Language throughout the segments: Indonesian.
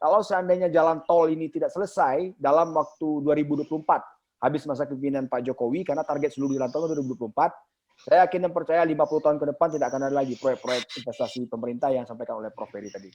kalau seandainya jalan tol ini tidak selesai dalam waktu 2024, habis masa kepemimpinan Pak Jokowi, karena target seluruh jalan tol 2024, saya yakin dan percaya 50 tahun ke depan tidak akan ada lagi proyek-proyek investasi pemerintah yang disampaikan oleh Prof. Ferry tadi.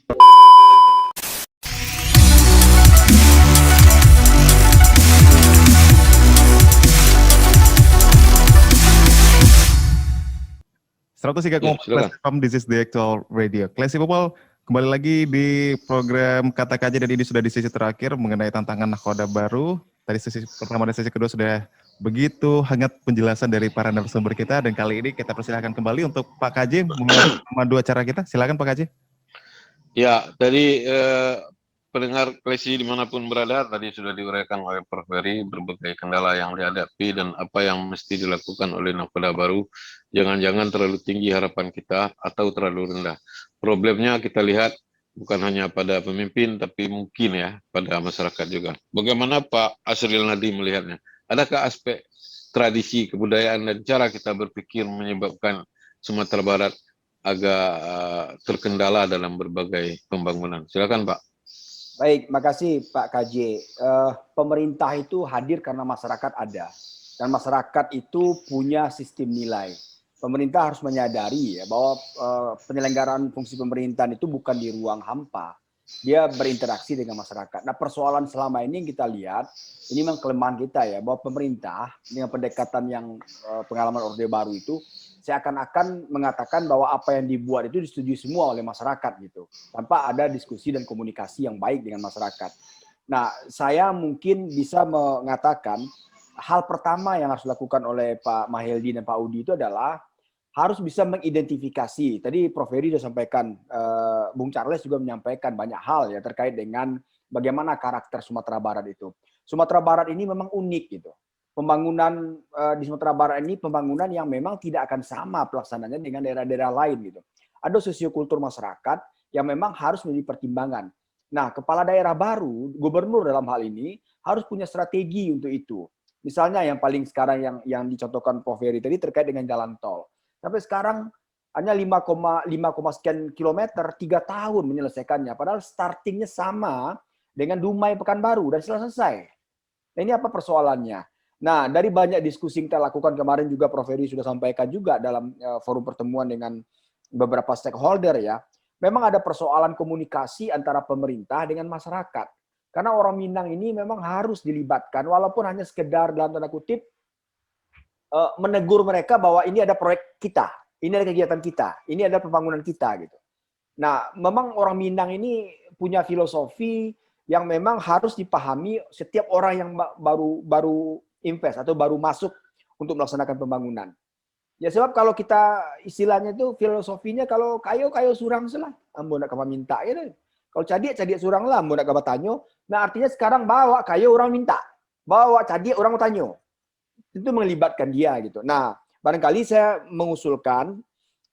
This is the actual radio. Classy People, kembali lagi di program Kata Kaji, dan ini sudah di sesi terakhir mengenai tantangan nakoda baru. Tadi sesi pertama dan sesi kedua sudah begitu hangat penjelasan dari para narasumber kita, dan kali ini kita persilahkan kembali untuk Pak Kaji memandu acara kita. Silakan Pak Kaji. Ya, tadi pendengar Klesi dimanapun berada, tadi sudah diuraikan oleh Prof. Ferry berbagai kendala yang dihadapi dan apa yang mesti dilakukan oleh nakoda baru. Jangan-jangan terlalu tinggi harapan kita atau terlalu rendah. Problemnya kita lihat bukan hanya pada pemimpin, tapi mungkin ya pada masyarakat juga. Bagaimana Pak Asril Nadi melihatnya? Adakah aspek tradisi, kebudayaan, dan cara kita berpikir menyebabkan Sumatera Barat agak terkendala dalam berbagai pembangunan? Silakan Pak. Baik, makasih Pak KJ. Pemerintah itu hadir karena masyarakat ada. Dan masyarakat itu punya sistem nilai. Pemerintah harus menyadari ya, bahwa penyelenggaraan fungsi pemerintahan itu bukan di ruang hampa. Dia berinteraksi dengan masyarakat. Nah, persoalan selama ini yang kita lihat, ini memang kelemahan kita ya, bahwa pemerintah dengan pendekatan yang pengalaman Orde Baru itu, seakan-akan mengatakan bahwa apa yang dibuat itu disetujui semua oleh masyarakat gitu, tanpa ada diskusi dan komunikasi yang baik dengan masyarakat. Nah, saya mungkin bisa mengatakan hal pertama yang harus dilakukan oleh Pak Mahyildi dan Pak Udi itu adalah harus bisa mengidentifikasi. Tadi Prof. Ferry sudah sampaikan, Bung Charles juga menyampaikan banyak hal ya terkait dengan bagaimana karakter Sumatera Barat itu. Sumatera Barat ini memang unik gitu. Pembangunan di Sumatera Barat ini pembangunan yang memang tidak akan sama pelaksanaannya dengan daerah-daerah lain gitu. Ada sosiokultur masyarakat yang memang harus menjadi pertimbangan. Nah, kepala daerah baru, gubernur dalam hal ini harus punya strategi untuk itu. Misalnya yang paling sekarang yang dicontohkan Prof. Ferry tadi terkait dengan jalan tol. Sampai sekarang hanya 5,5 sekian kilometer, 3 tahun menyelesaikannya. Padahal startingnya sama dengan Dumai Pekanbaru dan selesai. Nah, ini apa persoalannya? Nah, dari banyak diskusi yang kita lakukan kemarin juga Prof. Ferry sudah sampaikan juga dalam forum pertemuan dengan beberapa stakeholder ya, memang ada persoalan komunikasi antara pemerintah dengan masyarakat. Karena orang Minang ini memang harus dilibatkan, walaupun hanya sekedar dalam tanda kutip menegur mereka bahwa ini ada proyek kita, ini ada kegiatan kita, ini ada pembangunan kita gitu. Nah, memang orang Minang ini punya filosofi yang memang harus dipahami setiap orang yang baru invest atau baru masuk untuk melaksanakan pembangunan. Ya sebab kalau kita istilahnya itu filosofinya kalau kayo surang selah, ambo nak kama minta gitu. Kalau cadia surang lah, ambo nak kama tanyo. Nah artinya sekarang bawa kayo orang minta, bawa cadia orang mau tanyo. Itu melibatkan dia gitu. Nah barangkali saya mengusulkan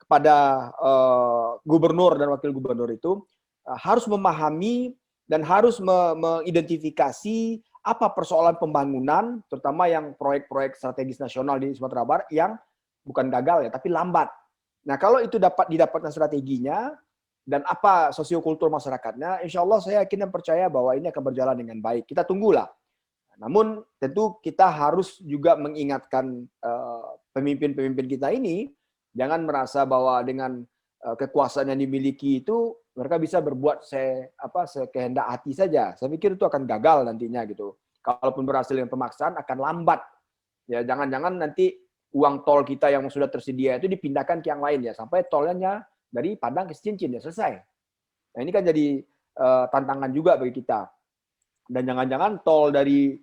kepada gubernur dan wakil gubernur itu harus memahami dan harus mengidentifikasi apa persoalan pembangunan, terutama yang proyek-proyek strategis nasional di Sumatera Barat yang bukan gagal ya, tapi lambat. Nah, kalau itu dapat didapatkan strateginya dan apa sosiokultur masyarakatnya, insya Allah saya yakin dan percaya bahwa ini akan berjalan dengan baik. Kita tunggulah. Namun tentu kita harus juga mengingatkan pemimpin-pemimpin kita ini, jangan merasa bahwa dengan kekuasaan yang dimiliki itu mereka bisa berbuat sekehendak hati saja. Saya pikir itu akan gagal nantinya gitu. Kalaupun berhasil dengan pemaksaan akan lambat. Ya jangan-jangan nanti uang tol kita yang sudah tersedia itu dipindahkan ke yang lain ya sampai tolnya dari Padang ke Cincin ya selesai. Nah ini kan jadi tantangan juga bagi kita. Dan jangan-jangan tol dari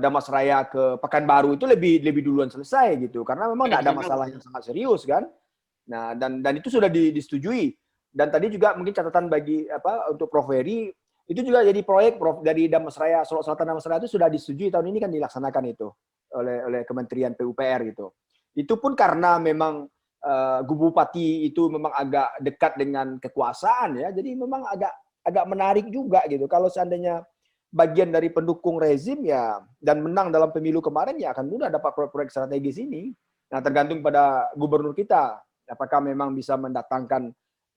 Damasraya ke Pekanbaru itu lebih duluan selesai gitu karena memang tidak ada masalah yang sangat serius kan. Nah dan itu sudah disetujui. Dan tadi juga mungkin catatan bagi untuk Prof. Ferry itu juga jadi proyek dari Damasraya Solo Selatan Damasraya itu sudah disetujui tahun ini kan dilaksanakan itu oleh Kementerian PUPR gitu. Itu pun karena memang Bupati itu memang agak dekat dengan kekuasaan ya. Jadi memang agak menarik juga gitu. Kalau seandainya bagian dari pendukung rezim ya dan menang dalam pemilu kemarin ya akan mudah dapat proyek-proyek strategis ini. Nah, tergantung pada gubernur kita apakah memang bisa mendatangkan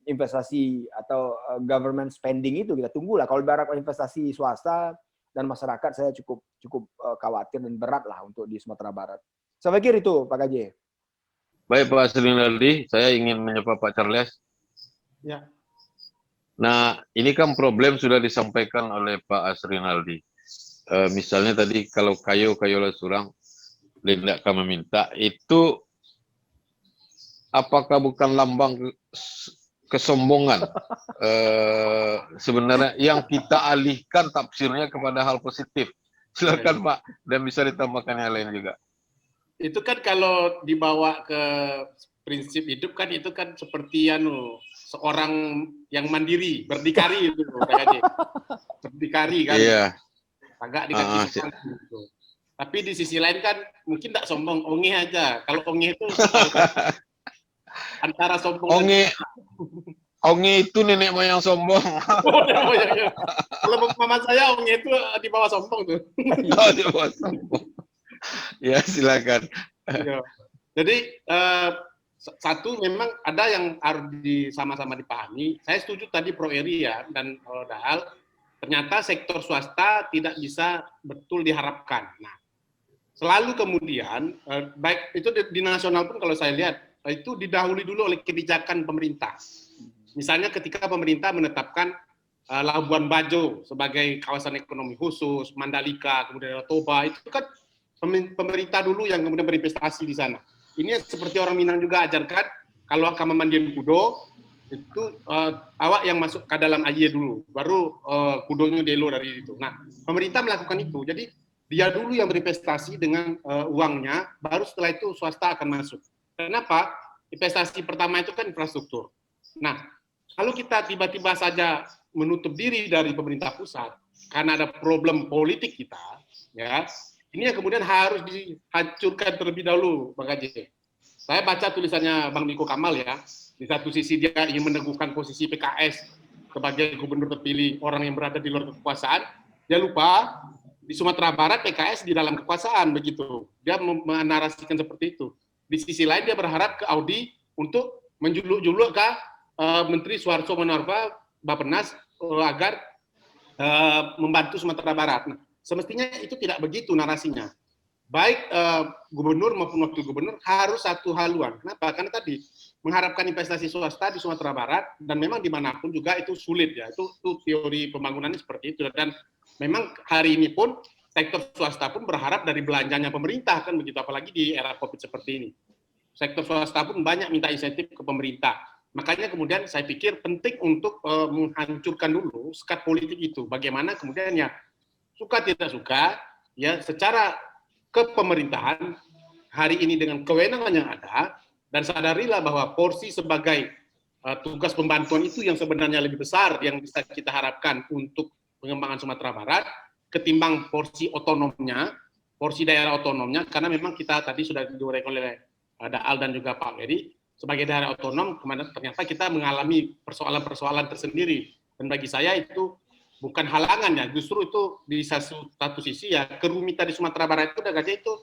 investasi atau government spending itu kita tunggulah. Kalau barat investasi swasta dan masyarakat, saya cukup khawatir dan berat lah untuk di Sumatera Barat. Saya pikir itu, Pak KJ. Baik Pak Asrinaldi, saya ingin menyapa Pak Charles. Ya. Nah, ini kan problem sudah disampaikan oleh Pak Asrinaldi. Misalnya tadi kalau kayo surang, tidak kami minta, itu apakah bukan lambang kesombongan? Sebenarnya yang kita alihkan tafsirnya kepada hal positif. Silakan Pak, dan bisa ditambahkan yang lain juga. Itu kan kalau dibawa ke prinsip hidup kan itu kan seperti seorang yang mandiri, berdikari itu, berdikari kan. Iya. Agak dikasih gitu. Tapi di sisi lain kan mungkin tidak sombong, ongeh aja. Kalau ongeh itu antara sombong. Ongeh itu nenek moyang sombong. Kalau mama saya ongeh itu di bawah sombong tuh. Oh, di bawah sombong. Ya, silakan. Jadi satu memang ada yang harus sama-sama dipahami. Saya setuju tadi Pro Eri ya dan Dahal, ternyata sektor swasta tidak bisa betul diharapkan. Nah, selalu kemudian baik itu di nasional pun kalau saya lihat itu didahului dulu oleh kebijakan pemerintah. Misalnya ketika pemerintah menetapkan Labuan Bajo sebagai kawasan ekonomi khusus, Mandalika, kemudian Toba, itu kan pemerintah dulu yang kemudian berinvestasi di sana. Ini seperti orang Minang juga ajarkan, kalau akan memandian kudo, itu awak yang masuk ke dalam air dulu, baru kudonya delo dari itu. Nah, pemerintah melakukan itu, jadi dia dulu yang berinvestasi dengan uangnya, baru setelah itu swasta akan masuk. Kenapa? Investasi pertama itu kan infrastruktur. Nah, kalau kita tiba-tiba saja menutup diri dari pemerintah pusat, karena ada problem politik kita, ya, ini yang kemudian harus dihancurkan terlebih dahulu, Bang Haji. Saya baca tulisannya Bang Niko Kamal ya, di satu sisi dia ingin meneguhkan posisi PKS sebagai gubernur terpilih orang yang berada di luar kekuasaan, dia lupa di Sumatera Barat PKS di dalam kekuasaan begitu. Dia menarasikan seperti itu. Di sisi lain dia berharap ke Audi untuk menjuluk-juluk ke Menteri Suharto Monoarfa Bappenas agar membantu Sumatera Barat. Nah, semestinya itu tidak begitu narasinya. Baik gubernur maupun wakil gubernur harus satu haluan. Kenapa? Karena tadi mengharapkan investasi swasta di Sumatera Barat dan memang dimanapun juga itu sulit ya. Itu teori pembangunannya seperti itu dan memang hari ini pun sektor swasta pun berharap dari belanjanya pemerintah kan begitu, apalagi di era COVID seperti ini. Sektor swasta pun banyak minta insentif ke pemerintah. Makanya kemudian saya pikir penting untuk menghancurkan dulu sekat politik itu. Bagaimana kemudian ya suka tidak suka ya secara kepemerintahan hari ini dengan kewenangan yang ada dan sadarilah bahwa porsi sebagai tugas pembantuan itu yang sebenarnya lebih besar yang bisa kita harapkan untuk pengembangan Sumatera Barat ketimbang porsi otonomnya, porsi daerah otonomnya, karena memang kita tadi sudah diuraikan oleh Daal dan juga Pak Eri, sebagai daerah otonom, ternyata kita mengalami persoalan-persoalan tersendiri. Dan bagi saya itu bukan halangan ya, justru itu di satu sisi ya, kerumitan di Sumatera Barat itu itu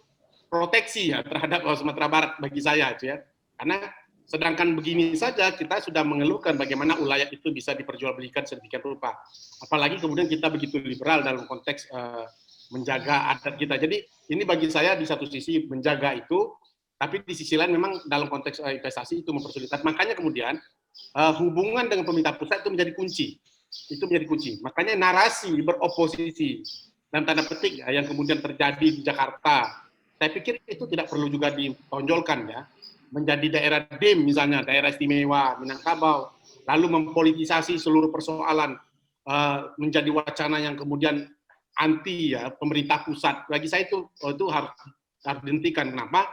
proteksi ya terhadap Sumatera Barat bagi saya itu ya. Karena sedangkan begini saja kita sudah mengeluhkan bagaimana ulayat itu bisa diperjualbelikan sedemikian rupa. Apalagi kemudian kita begitu liberal dalam konteks menjaga adat kita. Jadi ini bagi saya di satu sisi menjaga itu, tapi di sisi lain memang dalam konteks investasi itu mempersulitkan. Makanya kemudian hubungan dengan pemerintah pusat itu menjadi kunci. Itu menjadi kunci. Makanya narasi beroposisi dan tanda petik ya, yang kemudian terjadi di Jakarta, saya pikir itu tidak perlu juga ditonjolkan ya. Menjadi daerah DIM misalnya, daerah istimewa Minangkabau, lalu mempolitisasi seluruh persoalan menjadi wacana yang kemudian anti ya pemerintah pusat. Bagi saya itu harus dihentikan. Kenapa?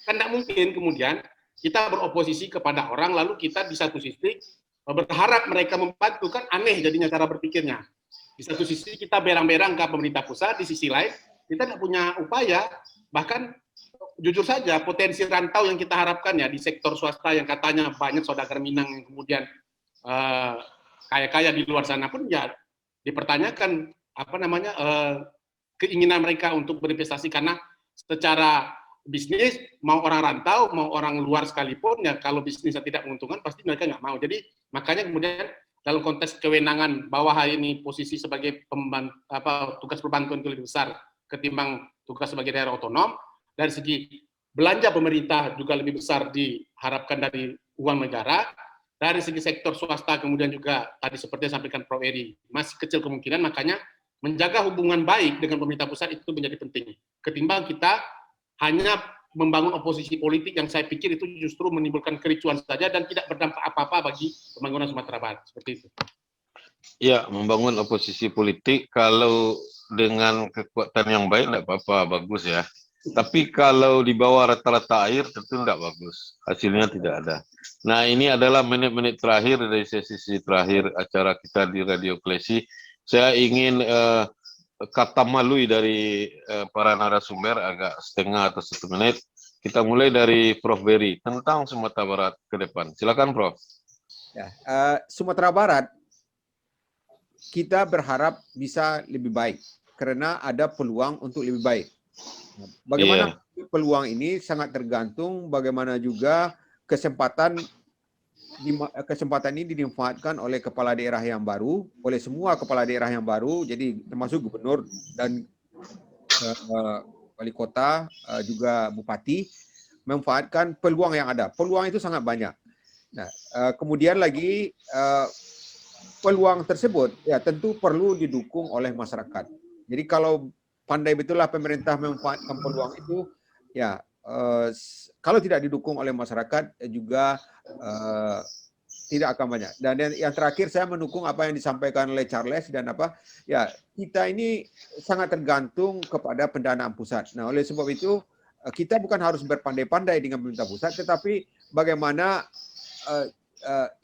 Kan tidak mungkin kemudian kita beroposisi kepada orang lalu kita di satu sisi berharap mereka membantu, kan aneh jadinya cara berpikirnya. Di satu sisi kita berang-berang ke pemerintah pusat, di sisi lain kita tidak punya upaya, bahkan jujur saja potensi rantau yang kita harapkan ya di sektor swasta yang katanya banyak saudagar Minang yang kemudian kaya-kaya di luar sana pun ya dipertanyakan keinginan mereka untuk berinvestasi karena secara bisnis, mau orang rantau, mau orang luar sekalipun, ya kalau bisnisnya tidak menguntungkan, pasti mereka nggak mau. Jadi makanya kemudian dalam konteks kewenangan bahwa hari ini posisi sebagai tugas perbantuan itu lebih besar ketimbang tugas sebagai daerah otonom, dari segi belanja pemerintah juga lebih besar diharapkan dari uang negara, dari segi sektor swasta kemudian juga tadi seperti yang disampaikan Prof. Eri, masih kecil kemungkinan, makanya menjaga hubungan baik dengan pemerintah pusat itu menjadi penting. Ketimbang kita hanya membangun oposisi politik yang saya pikir itu justru menimbulkan kericuan saja dan tidak berdampak apa-apa bagi pembangunan Sumatera Barat. Seperti itu. Ya, membangun oposisi politik kalau dengan kekuatan yang baik tidak apa-apa, bagus ya. Tapi kalau di bawah rata-rata air tentu tidak bagus. Hasilnya tidak ada. Nah, ini adalah menit-menit terakhir dari sesi terakhir acara kita di Radio Klesi. Saya ingin kata malui dari para narasumber agak setengah atau 1 menit. Kita mulai dari Prof. Berry tentang Sumatera Barat ke depan. Silakan, Prof. Ya, Sumatera Barat kita berharap bisa lebih baik karena ada peluang untuk lebih baik. Bagaimana peluang ini sangat tergantung bagaimana juga kesempatan ini dimanfaatkan oleh kepala daerah yang baru, oleh semua kepala daerah yang baru, jadi termasuk gubernur dan wali kota, juga bupati, memanfaatkan peluang yang ada. Peluang itu sangat banyak. Nah, kemudian lagi peluang tersebut ya tentu perlu didukung oleh masyarakat. Jadi kalau pandai betullah pemerintah memanfaatkan peluang itu, ya kalau tidak didukung oleh masyarakat juga tidak akan banyak. Dan yang terakhir saya mendukung apa yang disampaikan oleh Charles dan ya kita ini sangat tergantung kepada pendanaan pusat. Nah, oleh sebab itu kita bukan harus berpandai-pandai dengan pemerintah pusat, tetapi bagaimana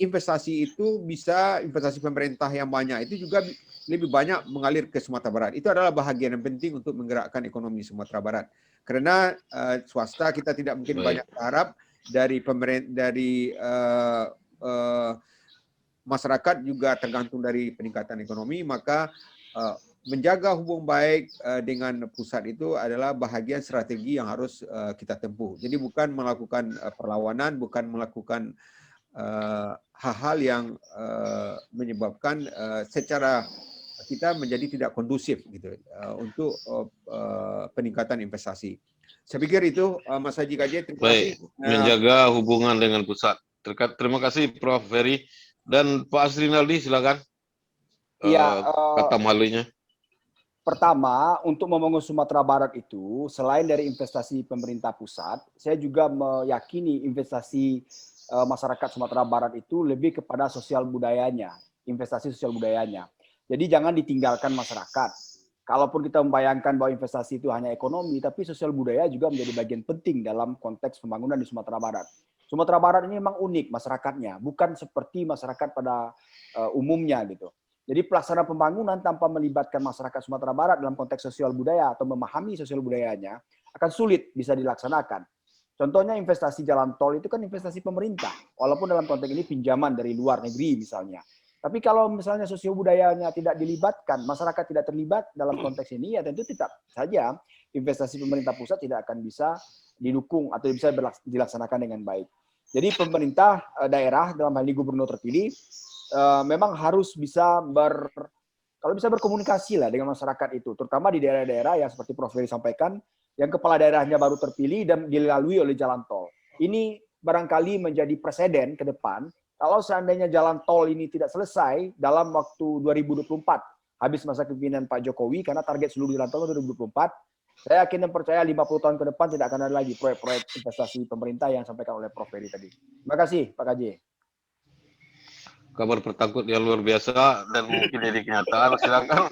investasi itu bisa, investasi pemerintah yang banyak itu juga lebih banyak mengalir ke Sumatera Barat. Itu adalah bahagian yang penting untuk menggerakkan ekonomi Sumatera Barat. Karena swasta kita tidak mungkin banyak berharap, dari pemerintah, dari masyarakat juga tergantung dari peningkatan ekonomi, maka menjaga hubungan baik dengan pusat itu adalah bahagian strategi yang harus kita tempuh. Jadi bukan melakukan perlawanan, bukan melakukan hal-hal yang menyebabkan secara kita menjadi tidak kondusif gitu untuk peningkatan investasi. Saya pikir itu Mas Haji KJ. Terima kasih. Menjaga hubungan dengan pusat. Terima kasih Prof. Berry dan Pak Asrinaldi, silakan. Kata malunya. Pertama, untuk membangun Sumatera Barat itu, selain dari investasi pemerintah pusat, saya juga meyakini investasi masyarakat Sumatera Barat itu lebih kepada sosial budayanya, investasi sosial budayanya. Jadi jangan ditinggalkan masyarakat. Kalaupun kita membayangkan bahwa investasi itu hanya ekonomi, tapi sosial budaya juga menjadi bagian penting dalam konteks pembangunan di Sumatera Barat. Sumatera Barat ini memang unik masyarakatnya, bukan seperti masyarakat pada umumnya gitu. Jadi pelaksana pembangunan tanpa melibatkan masyarakat Sumatera Barat dalam konteks sosial budaya atau memahami sosial budayanya akan sulit bisa dilaksanakan. Contohnya investasi jalan tol itu kan investasi pemerintah, walaupun dalam konteks ini pinjaman dari luar negeri misalnya. Tapi kalau misalnya sosial budayanya tidak dilibatkan, masyarakat tidak terlibat dalam konteks ini, ya tentu tetap saja investasi pemerintah pusat tidak akan bisa didukung atau bisa dilaksanakan dengan baik. Jadi pemerintah daerah dalam hal ini gubernur terpilih memang harus bisa berkomunikasi lah dengan masyarakat itu, terutama di daerah-daerah yang seperti Prof. Ferry sampaikan, yang kepala daerahnya baru terpilih dan dilalui oleh jalan tol. Ini barangkali menjadi presiden ke depan, kalau seandainya jalan tol ini tidak selesai dalam waktu 2024, habis masa kepemimpinan Pak Jokowi, karena target seluruh jalan tol 2024, saya yakin dan percaya 50 tahun ke depan tidak akan ada lagi proyek-proyek investasi pemerintah yang disampaikan oleh Prof. Ferry tadi. Terima kasih, Pak KJ. Kabar pertakut yang luar biasa dan mungkin jadi kenyataan. Silakan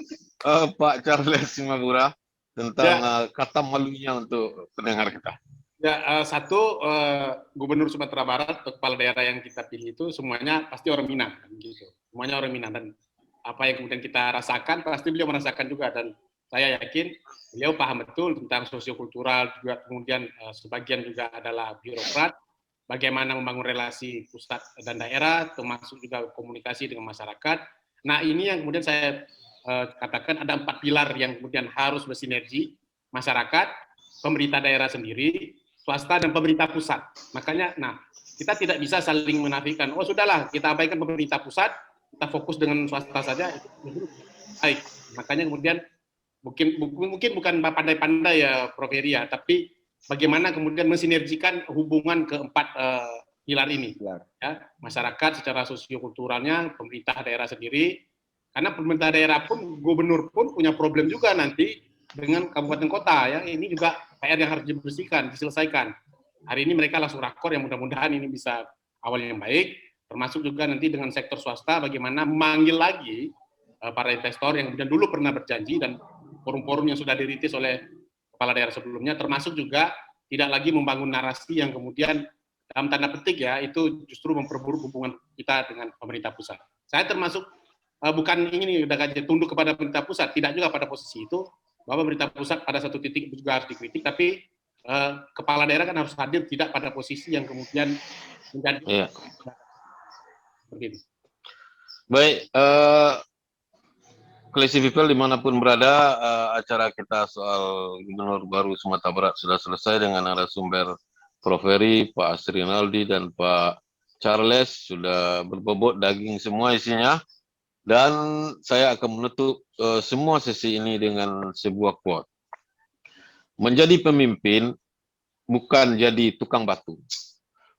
Pak Charles Simabura tentang kata malunya untuk pendengar kita. Ya, Gubernur Sumatera Barat atau kepala daerah yang kita pilih itu semuanya pasti orang Minang, gitu. Semuanya orang Minang, dan apa yang kemudian kita rasakan pasti beliau merasakan juga, dan saya yakin beliau paham betul tentang sosiokultural juga, kemudian sebagian juga adalah birokrat. Bagaimana membangun relasi pusat dan daerah, termasuk juga komunikasi dengan masyarakat. Nah, ini yang kemudian saya katakan ada 4 pilar yang kemudian harus bersinergi: masyarakat, pemerintah daerah sendiri, swasta dan pemerintah pusat. Makanya, nah, kita tidak bisa saling menafikan. Oh sudahlah, kita abaikan pemerintah pusat, kita fokus dengan swasta saja. Itu baik. Makanya kemudian mungkin bukan pandai-pandai ya Prof. Heri ya, tapi bagaimana kemudian mensinergikan hubungan keempat pilar ini. Ya, masyarakat secara sosiokulturalnya, pemerintah daerah sendiri, karena pemerintah daerah pun, gubernur pun punya problem juga nanti dengan kabupaten kota ya. Ini juga PR yang harus dibersihkan, diselesaikan. Hari ini mereka langsung rakor, yang mudah-mudahan ini bisa awal yang baik, termasuk juga nanti dengan sektor swasta bagaimana memanggil lagi para investor yang kemudian dulu pernah berjanji dan forum-forum yang sudah dirintis oleh kepala daerah sebelumnya, termasuk juga tidak lagi membangun narasi yang kemudian dalam tanda petik ya, itu justru memperburuk hubungan kita dengan pemerintah pusat. Saya termasuk bukan ingin tunduk kepada pemerintah pusat, tidak juga pada posisi itu, bahwa pemerintah pusat pada satu titik juga harus dikritik, tapi kepala daerah kan harus hadir tidak pada posisi yang kemudian menjadi begitu. Baik, Classy People dimanapun berada, acara kita soal Gubernur baru Sumatera Barat sudah selesai dengan narasumber Prof. Heri, Pak Asri Rinaldi, dan Pak Charles. Sudah berbobot daging semua isinya. Dan saya akan menutup semua sesi ini dengan sebuah quote. Menjadi pemimpin bukan jadi tukang batu.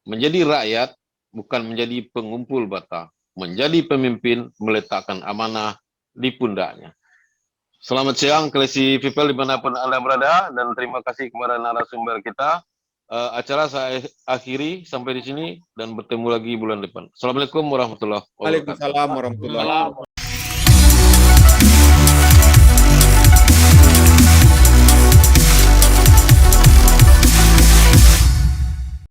Menjadi rakyat bukan menjadi pengumpul bata. Menjadi pemimpin meletakkan amanah di pundaknya. Selamat siang, Classy People dimanapun Anda berada, dan terima kasih kepada narasumber kita. Acara saya akhiri sampai di sini dan bertemu lagi bulan depan. Assalamualaikum warahmatullahi wabarakatuh. Waalaikumsalam warahmatullahi wabarakatuh.